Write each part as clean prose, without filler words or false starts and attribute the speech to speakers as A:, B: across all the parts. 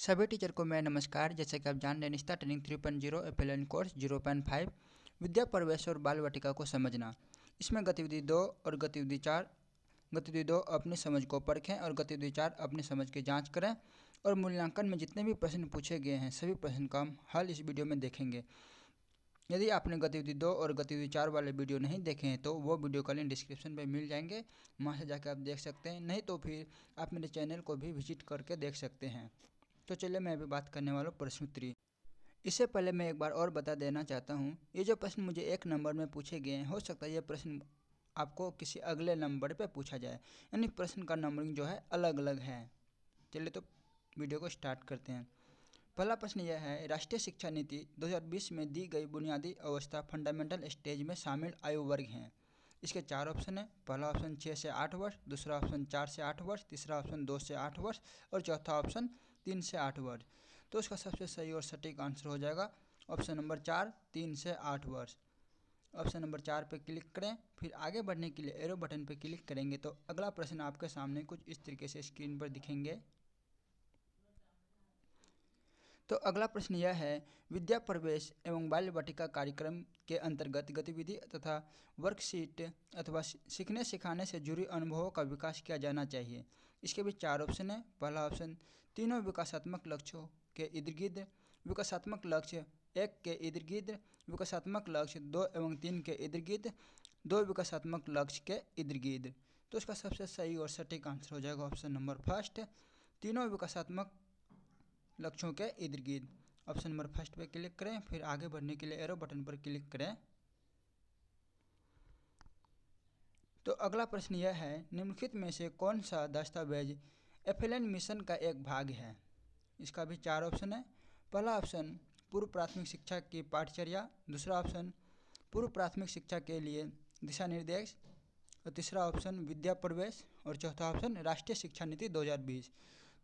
A: सभी टीचर को मेरा नमस्कार। जैसे कि आप जान रहे हैं, निष्ठा ट्रेनिंग 3.0 FLN कोर्स 0.5 विद्या प्रवेश और बाल वाटिका को समझना। इसमें गतिविधि 2 और गतिविधि 4। गतिविधि 2 अपनी समझ को परखें और गतिविधि 4 अपनी समझ की जांच करें। और मूल्यांकन में जितने भी प्रश्न पूछे गए हैं सभी प्रश्न का हम हल इस वीडियो में देखेंगे। यदि आपने गतिविधि 2 और गतिविधि 4 वाले वीडियो नहीं देखे हैं तो वो वीडियो का लिंक डिस्क्रिप्शन में मिल जाएंगे, वहाँ से जाकर आप देख सकते हैं। नहीं तो फिर आप मेरे चैनल को भी विजिट करके देख सकते हैं। तो चलिए मैं अभी बात करने वाला हूँ प्रश्नोत्तरी। इससे पहले मैं एक बार और बता देना चाहता हूँ, ये जो प्रश्न मुझे 1 नंबर में पूछे गए हैं, हो सकता है ये प्रश्न आपको किसी अगले नंबर पे पूछा जाए, यानी प्रश्न का नंबरिंग जो है अलग अलग है। चलिए तो वीडियो को स्टार्ट करते हैं। पहला प्रश्न यह है, राष्ट्रीय शिक्षा नीति 2020 में दी गई बुनियादी अवस्था फंडामेंटल स्टेज में शामिल आयु वर्ग हैं। इसके 4 ऑप्शन हैं। पहला ऑप्शन 6 से 8 वर्ष, दूसरा ऑप्शन 4 से 8 वर्ष, तीसरा ऑप्शन 2 से 8 वर्ष और चौथा ऑप्शन 3 से 8 वर्ष। तो इसका सबसे सही और सटीक आंसर हो जाएगा ऑप्शन नंबर 4, 3 से 8 वर्ष। ऑप्शन नंबर 4 पे क्लिक करें। फिर आगे बढ़ने के लिए एरो बटन पे क्लिक करेंगे तो अगला प्रश्न आपके सामने कुछ इस तरीके से स्क्रीन पर दिखेंगे। तो अगला प्रश्न यह है, विद्या प्रवेश एवं बाल वाटिका कार्यक्रम के अंतर्गत गतिविधि तथा वर्कशीट अथवा सीखने सिखाने से जुड़ी अनुभवों का विकास किया जाना चाहिए। इसके भी 4 ऑप्शन है। पहला ऑप्शन, तीनों विकासात्मक लक्ष्यों के इर्द गिर्द, विकासात्मक लक्ष्य 1 के इर्द गिर्द, विकासात्मक लक्ष्य 2 एवं 3 के इर्द गिर्द, 2 विकासात्मक लक्ष्य के इर्द गिर्द। तो इसका सबसे सही और सटीक आंसर हो जाएगा ऑप्शन नंबर फर्स्ट, तीनों विकासात्मक लक्ष्यों के इर्द गिर्द। ऑप्शन नंबर फर्स्ट पे क्लिक करें। फिर आगे बढ़ने के लिए एरो बटन पर क्लिक करें। तो अगला प्रश्न यह है, निम्नलिखित में से कौन सा दस्तावेज FLN मिशन का एक भाग है। इसका भी 4 ऑप्शन है। पहला ऑप्शन, पूर्व प्राथमिक शिक्षा की पाठचर्या, दूसरा ऑप्शन पूर्व प्राथमिक शिक्षा के लिए दिशा निर्देश और तीसरा ऑप्शन विद्या प्रवेश और चौथा ऑप्शन राष्ट्रीय शिक्षा नीति 2020।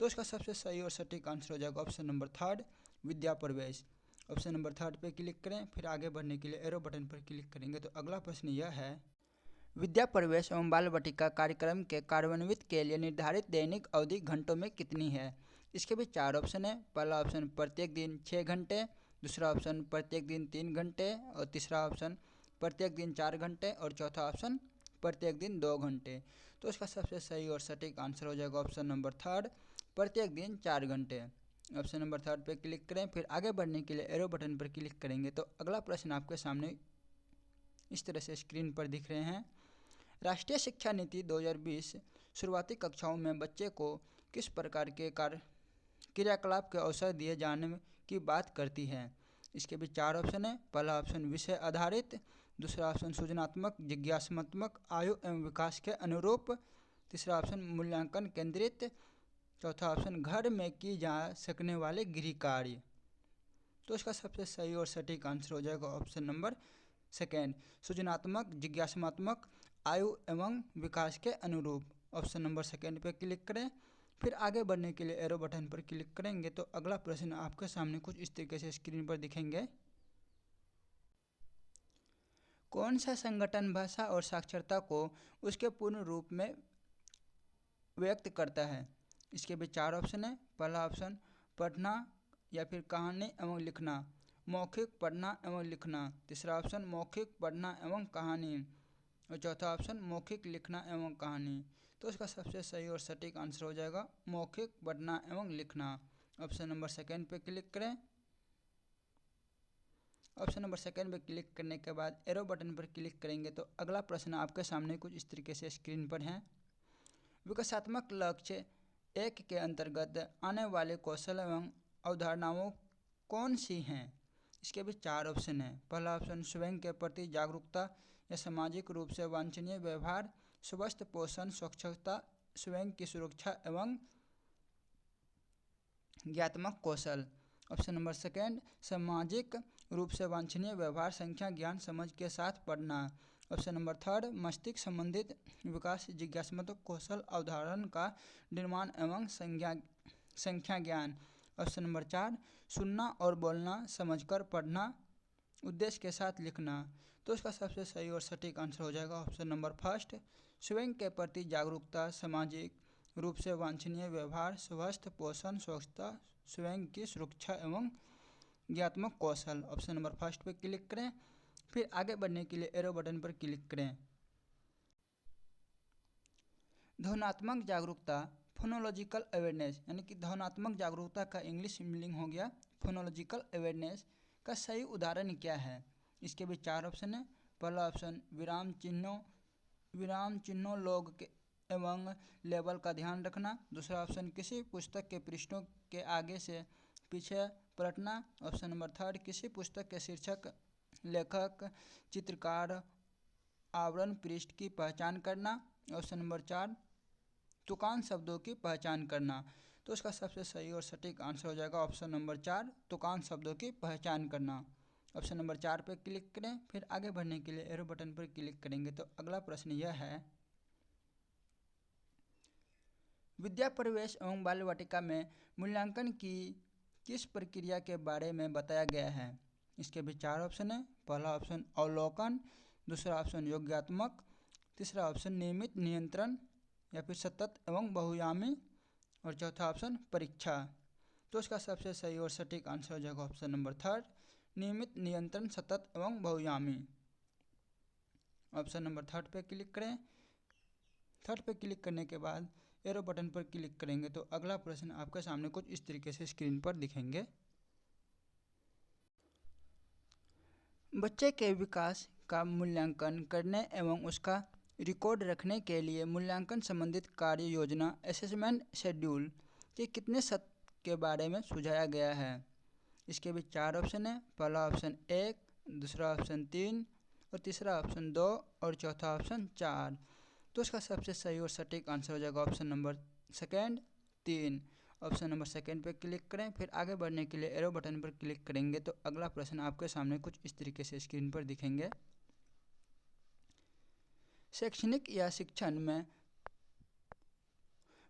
A: तो इसका सबसे सही और सटीक आंसर हो जाएगा ऑप्शन नंबर 3, विद्या प्रवेश। ऑप्शन नंबर 3 पे क्लिक करें। फिर आगे बढ़ने के लिए एरो बटन पर क्लिक करेंगे तो अगला प्रश्न यह है, विद्या प्रवेश एवं बाल वाटिका कार्यक्रम के कार्यान्वित के लिए निर्धारित दैनिक अवधि घंटों में कितनी है। इसके भी 4 ऑप्शन है। पहला ऑप्शन प्रत्येक दिन 6 घंटे, दूसरा ऑप्शन प्रत्येक दिन 3 घंटे और तीसरा ऑप्शन प्रत्येक दिन 4 घंटे और चौथा ऑप्शन प्रत्येक दिन 2 घंटे। तो इसका सबसे सही और सटीक आंसर हो जाएगा ऑप्शन नंबर 3, प्रत्येक दिन 4 घंटे। ऑप्शन नंबर 3 पे क्लिक करें। फिर आगे बढ़ने के लिए एरो बटन पर क्लिक करेंगे तो अगला प्रश्न आपके सामने इस तरह से स्क्रीन पर दिख रहे हैं। राष्ट्रीय शिक्षा नीति 2020 शुरुआती कक्षाओं में बच्चे को किस प्रकार के क्रियाकलाप के अवसर दिए जाने की बात करती है। इसके भी 4 ऑप्शन है। पहला ऑप्शन विषय आधारित, दूसरा ऑप्शन सृजनात्मक जिज्ञासात्मक आयु एवं विकास के अनुरूप, तीसरा ऑप्शन मूल्यांकन केंद्रित, चौथा ऑप्शन घर में की जा सकने वाले गृह कार्य। तो इसका सबसे सही और सटीक आंसर हो जाएगा ऑप्शन नंबर 2, सृजनात्मक जिज्ञासात्मक आयु एवं विकास के अनुरूप। ऑप्शन नंबर 2 पे क्लिक करें। फिर आगे बढ़ने के लिए एरो बटन पर क्लिक करेंगे तो अगला प्रश्न आपके सामने कुछ इस तरीके से स्क्रीन पर दिखेंगे। कौन सा संगठन भाषा और साक्षरता को उसके पूर्ण रूप में व्यक्त करता है। इसके भी 4 ऑप्शन है। पहला ऑप्शन पढ़ना या फिर कहानी एवं लिखना, मौखिक पढ़ना एवं लिखना, तीसरा ऑप्शन मौखिक पढ़ना एवं कहानी और चौथा ऑप्शन मौखिक लिखना एवं कहानी। तो इसका सबसे सही और सटीक आंसर हो जाएगा मौखिक पढ़ना एवं लिखना। ऑप्शन नंबर 2 पे क्लिक करें। ऑप्शन नंबर 2 पे क्लिक करने के बाद एरो बटन पर क्लिक करेंगे तो अगला प्रश्न आपके सामने कुछ इस तरीके से स्क्रीन पर है। विकासात्मक लक्ष्य 1 के अंतर्गत आने वाले कौशल एवं अवधारणाओं कौन सी हैं। इसके भी 4 ऑप्शन हैं। पहला ऑप्शन स्वयं के प्रति जागरूकता या सामाजिक रूप से वांछनीय व्यवहार, स्वस्थ पोषण, स्वच्छता, स्वयं की सुरक्षा एवं ज्ञानात्मक कौशल। ऑप्शन नंबर 2, सामाजिक रूप से वांछनीय व्यवहार, संख्या ज्ञान समझ के साथ पढ़ना। ऑप्शन नंबर 3, मस्तिष्क संबंधित विकास, जिज्ञासात्मक कौशल, अवधारणा का निर्माण एवं संख्या ज्ञान। ऑप्शन नंबर 4, सुनना और बोलना समझकर पढ़ना, उद्देश्य के साथ लिखना। तो इसका सबसे सही और सटीक आंसर हो जाएगा ऑप्शन नंबर 1, स्वयं के प्रति जागरूकता, सामाजिक रूप से वांछनीय व्यवहार, स्वस्थ पोषण, स्वच्छता, स्वयं की सुरक्षा एवं ज्ञात्मक कौशल। ऑप्शन नंबर फर्स्ट पे क्लिक करें। फिर आगे बढ़ने के लिए एरो बटन पर क्लिक करें। ध्वन्यात्मक जागरूकता, फोनोलॉजिकल अवेयरनेस, यानी कि ध्वन्यात्मक जागरूकता का इंग्लिश मीनिंग हो गया फोनोलॉजिकल अवेयरनेस का सही उदाहरण क्या है? इसके भी 4 ऑप्शन है। पहला ऑप्शन विराम चिन्हों लोग के एवं लेबल का ध्यान रखना। दूसरा ऑप्शन किसी पुस्तक के पृष्ठों के आगे से पीछे पलटना। ऑप्शन नंबर थर्ड किसी पुस्तक के शीर्षक, लेखक, चित्रकार, आवरण पृष्ठ की पहचान करना। ऑप्शन नंबर 4 तुकान शब्दों की पहचान करना। तो इसका सबसे सही और सटीक आंसर हो जाएगा ऑप्शन नंबर 4 तुकान शब्दों की पहचान करना। ऑप्शन नंबर 4 पर क्लिक करें। फिर आगे बढ़ने के लिए एरो बटन पर क्लिक करेंगे। तो अगला प्रश्न यह है, विद्या प्रवेश एवं बाल वाटिका में मूल्यांकन की किस प्रक्रिया के बारे में बताया गया है? इसके भी 4 ऑप्शन है। पहला ऑप्शन अवलोकन, दूसरा ऑप्शन योग्यात्मक, तीसरा ऑप्शन नियमित नियंत्रण या फिर सतत एवं बहुयामी, और चौथा ऑप्शन परीक्षा। तो इसका सबसे सही और सटीक आंसर हो जाएगा ऑप्शन नंबर थर्ड, नियमित नियंत्रण, सतत एवं बहुयामी। ऑप्शन नंबर थर्ड पे क्लिक करें। थर्ड पे क्लिक करने के बाद एरो बटन पर क्लिक करेंगे तो अगला प्रश्न आपके सामने कुछ इस तरीके से स्क्रीन पर दिखेंगे। बच्चे के विकास का मूल्यांकन करने एवं उसका रिकॉर्ड रखने के लिए मूल्यांकन संबंधित कार्य योजना असेसमेंट शेड्यूल के कितने सत्र के बारे में सुझाया गया है? इसके भी 4 ऑप्शन है। पहला ऑप्शन 1, दूसरा ऑप्शन 3 और तीसरा ऑप्शन 2 और चौथा ऑप्शन 4। तो इसका सबसे सही और सटीक आंसर हो जाएगा option number second 3। Option number second पे क्लिक करें। फिर आगे बढ़ने के लिए एरो बटन पर क्लिक करेंगे तो अगला प्रश्न आपके सामने कुछ इस तरीके से स्क्रीन पर दिखेंगे। शैक्षणिक या शिक्षण में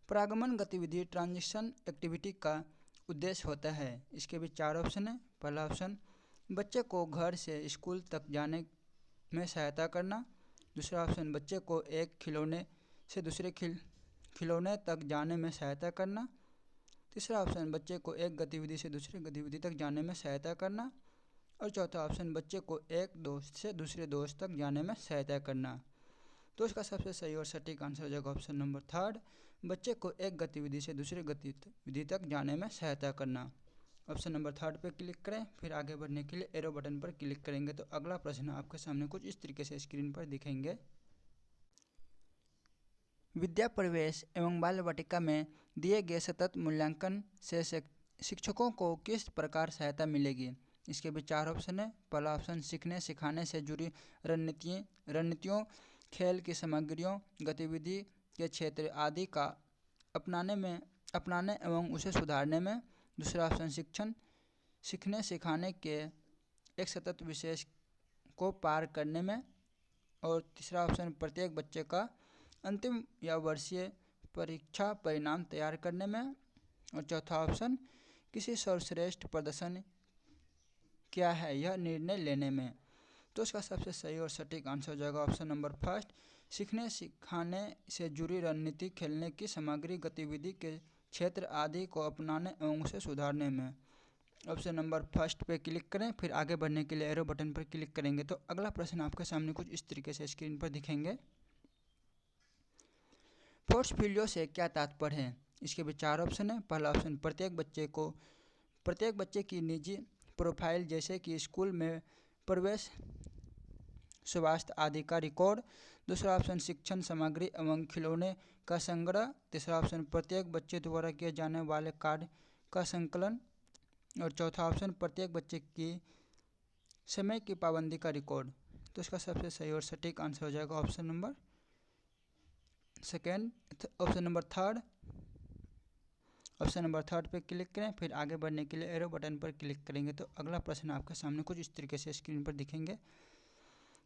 A: प्रागमन गतिविधि ट्रांजिशन एक्टिविटी का उद्देश्य होता है। इसके भी 4 ऑप्शन है। पहला ऑप्शन बच्चे को घर से स्कूल तक जाने में सहायता करना। दूसरा ऑप्शन बच्चे को एक खिलौने से दूसरे खिलौने तक जाने में सहायता करना। तीसरा ऑप्शन बच्चे को एक गतिविधि से दूसरी गतिविधि तक जाने में सहायता करना। और चौथा ऑप्शन बच्चे को एक दोस्त से दूसरे दोस्त तक जाने में सहायता करना। तो इसका सबसे सही और सटीक आंसर हो जाएगा ऑप्शन नंबर थर्ड, बच्चे को एक गतिविधि से दूसरी गतिविधि तक जाने में सहायता करना। ऑप्शन नंबर थर्ड पे क्लिक करें। फिर आगे बढ़ने के लिए एरो बटन पर क्लिक करेंगे तो अगला प्रश्न आपके सामने कुछ इस तरीके से स्क्रीन पर दिखेंगे। विद्या प्रवेश एवं बाल वाटिका में दिए गए सतत मूल्यांकन से शिक्षकों को किस प्रकार सहायता मिलेगी? इसके भी 4 ऑप्शन है। पहला ऑप्शन सीखने सिखाने से जुड़ी रणनीतियों, खेल की सामग्रियों, गतिविधि के क्षेत्र आदि का अपनाने एवं उसे सुधारने में। दूसरा ऑप्शन सीखने सिखाने के एक सतत विशेष को पार करने में। और तीसरा ऑप्शन प्रत्येक बच्चे का अंतिम या वर्षीय परीक्षा परिणाम तैयार करने में। और चौथा ऑप्शन किसी सर्वश्रेष्ठ प्रदर्शन क्या है यह निर्णय लेने में। तो इसका सबसे सही और सटीक आंसर हो जाएगा ऑप्शन नंबर फर्स्ट, सीखने सिखाने से जुड़ी रणनीति, खेलने की सामग्री, गतिविधि के क्षेत्र आदि को अपनाने एवं उसे सुधारने में। ऑप्शन नंबर फर्स्ट पे क्लिक करें। फिर आगे बढ़ने के लिए एरो बटन पर क्लिक करेंगे तो अगला प्रश्न आपके सामने कुछ इस तरीके से स्क्रीन पर दिखेंगे। पोर्टफोलियो से क्या तात्पर्य है? इसके भी 4 ऑप्शन है। पहला ऑप्शन प्रत्येक बच्चे की निजी प्रोफाइल जैसे कि स्कूल में प्रवेश, स्वास्थ्य आदि का रिकॉर्ड। दूसरा ऑप्शन शिक्षण सामग्री एवं खिलौने का संग्रह। तीसरा ऑप्शन प्रत्येक बच्चे द्वारा किए जाने वाले कार्य का संकलन। और चौथा ऑप्शन प्रत्येक बच्चे की समय की पाबंदी का रिकॉर्ड। तो इसका सबसे सही और सटीक आंसर हो जाएगा option number second, option number third. Option number third पे क्लिक करें। फिर आगे बढ़ने के लिए एरो बटन पर क्लिक करेंगे तो अगला प्रश्न आपके सामने कुछ इस तरीके से स्क्रीन पर दिखेंगे।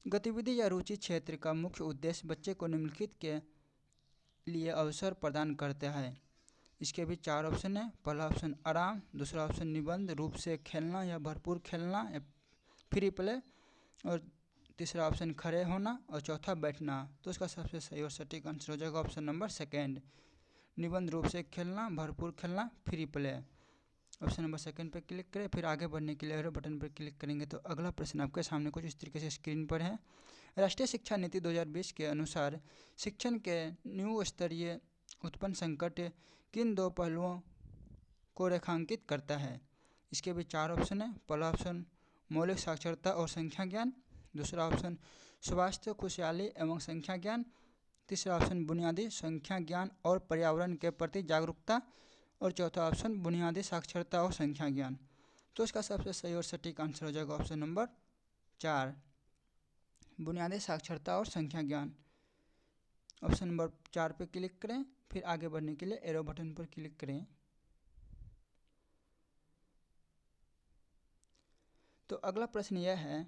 A: गतिविधि या रुचि क्षेत्र का मुख्य उद्देश्य बच्चे को निम्नलिखित के लिए अवसर प्रदान करता है। इसके भी 4 ऑप्शन है। पहला ऑप्शन आराम, दूसरा ऑप्शन निबंध रूप से खेलना या भरपूर खेलना या फ्री प्ले, और तीसरा ऑप्शन खड़े होना और चौथा बैठना। तो इसका सबसे सही और सटीक आंसर हो जाएगा ऑप्शन नंबर सेकेंड, निबंध रूप से खेलना, भरपूर खेलना, free play. Option number second पर क्लिक करें। फिर आगे बढ़ने के लिए एरो बटन पर क्लिक करेंगे तो अगला प्रश्न आपके सामने कुछ इस तरीके से स्क्रीन पर है। राष्ट्रीय शिक्षा नीति 2020 के अनुसार शिक्षण के न्यू स्तरीय उत्पन्न संकट किन दो पहलुओं को रेखांकित करता है? इसके भी चार ऑप्शन है। पहला ऑप्शन मौलिक साक्षरता और संख्या ज्ञान, दूसरा ऑप्शन स्वास्थ्य, खुशहाली एवं संख्या ज्ञान, तीसरा ऑप्शन बुनियादी संख्या ज्ञान और पर्यावरण के प्रति जागरूकता, और चौथा ऑप्शन बुनियादी साक्षरता और संख्या ज्ञान। तो इसका सबसे सही और सटीक आंसर हो जाएगा ऑप्शन नंबर 4, बुनियादी साक्षरता और संख्या ज्ञान। ऑप्शन नंबर 4 पे क्लिक करें। फिर आगे बढ़ने के लिए एरो बटन पर क्लिक करें। तो अगला प्रश्न यह है,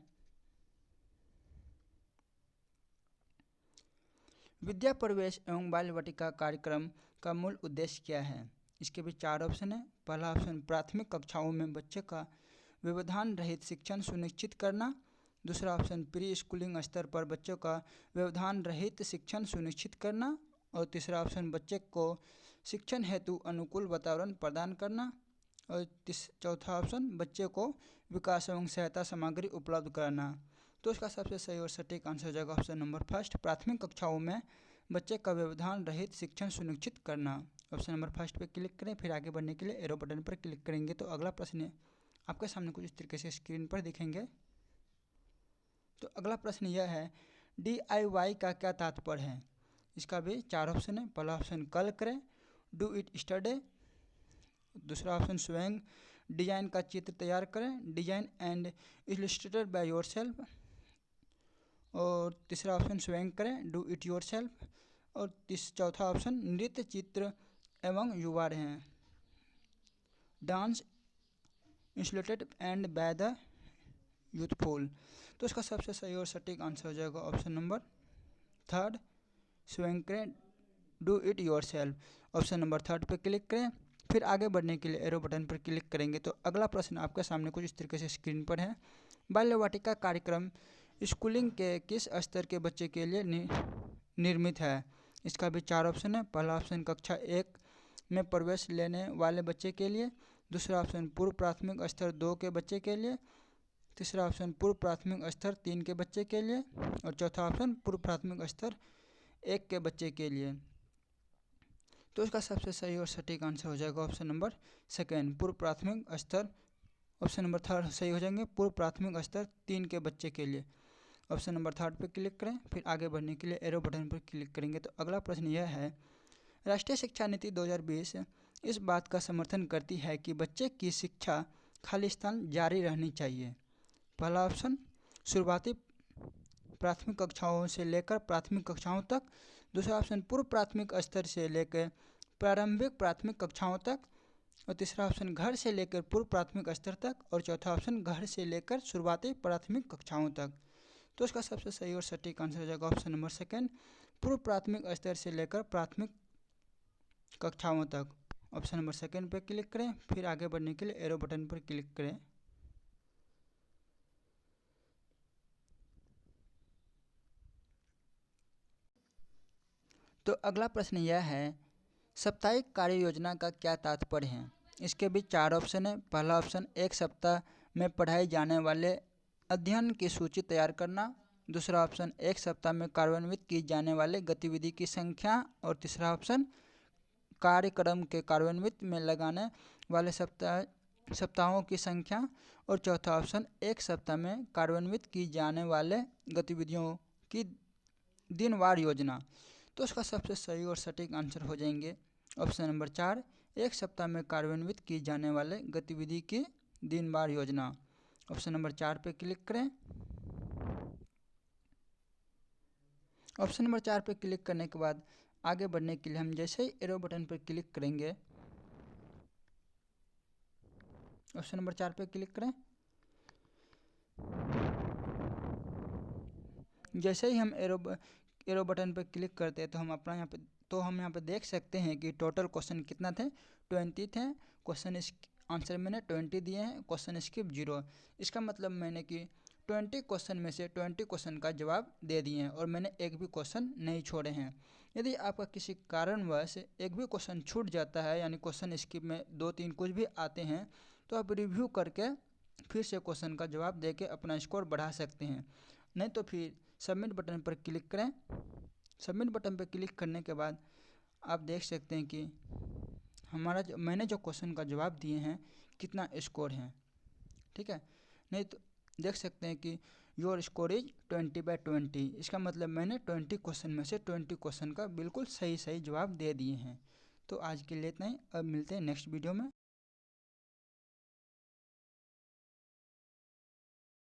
A: विद्या प्रवेश एवं बाल वाटिका कार्यक्रम का मूल उद्देश्य क्या है? इसके भी चार ऑप्शन है। पहला ऑप्शन प्राथमिक कक्षाओं में बच्चे का व्यवधान रहित शिक्षण सुनिश्चित करना, दूसरा ऑप्शन प्री स्कूलिंग स्तर पर बच्चों का व्यवधान रहित शिक्षण सुनिश्चित करना, और तीसरा ऑप्शन बच्चे को शिक्षण हेतु अनुकूल वातावरण प्रदान करना, और चौथा ऑप्शन बच्चे को विकास एवं सहायता सामग्री उपलब्ध कराना। तो इसका सबसे सही और सटीक आंसर हो जाएगा ऑप्शन नंबर फर्स्ट, प्राथमिक कक्षाओं में बच्चे का व्यवधान रहित शिक्षण सुनिश्चित करना। ऑप्शन नंबर फर्स्ट पे क्लिक करें। फिर आगे बढ़ने के लिए एरो बटन पर क्लिक करेंगे तो अगला प्रश्न आपके सामने कुछ इस तरीके से स्क्रीन पर दिखेंगे। तो अगला प्रश्न यह है, DIY का क्या तात्पर्य है? इसका भी चार ऑप्शन है। पहला ऑप्शन कल करें, डू इट स्टडे, दूसरा ऑप्शन स्वयं डिजाइन का चित्र तैयार करें, design and illustrated by yourself, और तीसरा ऑप्शन स्वयं करें, डू इट योरसेल्फ, और चौथा ऑप्शन नृत्य, चित्र एवं युवा हैं, डांस इंस्टलेटेड एंड बाय द यूथफुल। तो इसका सबसे सही और सटीक आंसर हो जाएगा ऑप्शन नंबर थर्ड, स्वयं करें, do it yourself. Option number third पे क्लिक करें। फिर आगे बढ़ने के लिए एरो बटन पर क्लिक करेंगे तो अगला प्रश्न आपके सामने कुछ इस तरीके से स्क्रीन पर है, बाल वाटिका कार्यक्रम स्कूलिंग के किस स्तर के बच्चे के लिए निर्मित है? इसका भी चार ऑप्शन है। पहला ऑप्शन कक्षा 1 में प्रवेश लेने वाले बच्चे के लिए, दूसरा ऑप्शन पूर्व प्राथमिक स्तर 2 के बच्चे के लिए, तीसरा ऑप्शन पूर्व प्राथमिक स्तर 3 के बच्चे के लिए, और चौथा ऑप्शन पूर्व प्राथमिक स्तर 1 के बच्चे के लिए। तो इसका सबसे सही और सटीक आंसर हो जाएगा ऑप्शन नंबर सेकेंड, पूर्व प्राथमिक स्तर। ऑप्शन नंबर थर्ड सही हो जाएंगे, पूर्व प्राथमिक स्तर 3 के बच्चे के लिए। ऑप्शन नंबर थर्ड पर क्लिक करें। फिर आगे बढ़ने के लिए एरो बटन पर क्लिक करेंगे तो अगला प्रश्न यह है, राष्ट्रीय शिक्षा नीति 2020 इस बात का समर्थन करती है कि बच्चे की शिक्षा खालिस्तान जारी रहनी चाहिए। पहला ऑप्शन शुरुआती प्राथमिक कक्षाओं से लेकर प्राथमिक कक्षाओं तक, दूसरा ऑप्शन पूर्व प्राथमिक स्तर से लेकर प्रारंभिक प्राथमिक कक्षाओं तक, और तीसरा ऑप्शन घर से लेकर पूर्व प्राथमिक स्तर तक, और चौथा ऑप्शन घर से लेकर शुरुआती प्राथमिक कक्षाओं तक। तो इसका सबसे सही और सटीक आंसर हो जाएगा ऑप्शन नंबर सेकेंड, पूर्व प्राथमिक स्तर से लेकर प्राथमिक कक्षाओं तक। ऑप्शन नंबर सेकेंड पर क्लिक करें। फिर आगे बढ़ने के लिए एरो बटन पर क्लिक करें। तो अगला प्रश्न यह है, साप्ताहिक कार्य योजना का क्या तात्पर्य है? इसके भी चार ऑप्शन है। पहला ऑप्शन एक सप्ताह में पढ़ाए जाने वाले अध्ययन की सूची तैयार करना, दूसरा ऑप्शन एक सप्ताह में कार्यान्वित की जाने वाले गतिविधि की संख्या, और तीसरा ऑप्शन कार्यक्रम के कार्यान्वित में लगाने वाले सप्ताहों की संख्या, और चौथा ऑप्शन एक सप्ताह में कार्यान्वित की जाने वाले गतिविधियों की दिनवार योजना। तो इसका सबसे सही और सटीक आंसर हो जाएंगे ऑप्शन नंबर 4, एक सप्ताह में कार्यान्वित की जाने वाले गतिविधि की दिनवार योजना। ऑप्शन नंबर 4 पे क्लिक करें। ऑप्शन नंबर 4 पे क्लिक करने के बाद आगे बढ़ने के लिए हम जैसे ही एरो बटन पर क्लिक करेंगे, ऑप्शन नंबर 4 पे क्लिक करें। जैसे ही हम एरो बटन पर क्लिक करते हैं तो हम अपना यहाँ पे देख सकते हैं कि टोटल क्वेश्चन कितना थे, 20 थे। क्वेश्चन आंसर मैंने 20 दिए हैं, क्वेश्चन स्किप 0। इसका मतलब मैंने कि 20 क्वेश्चन में से 20 क्वेश्चन का जवाब दे दिए हैं और मैंने एक भी क्वेश्चन नहीं छोड़े हैं। यदि आपका किसी कारणवश एक भी क्वेश्चन छूट जाता है, यानी क्वेश्चन स्किप में 2-3 कुछ भी आते हैं, तो आप रिव्यू करके फिर से क्वेश्चन का जवाब दे के अपना स्कोर बढ़ा सकते हैं। नहीं तो फिर सबमिट बटन पर क्लिक करें। सबमिट बटन पर क्लिक करने के बाद आप देख सकते हैं कि मैंने जो क्वेश्चन का जवाब दिए हैं कितना स्कोर है। ठीक है, नहीं तो देख सकते हैं कि योर स्कोर इज 20/20। इसका मतलब मैंने 20 क्वेश्चन में से 20 क्वेश्चन का बिल्कुल सही जवाब दे दिए हैं। तो आज के लिए इतना ही, अब मिलते हैं नेक्स्ट वीडियो में।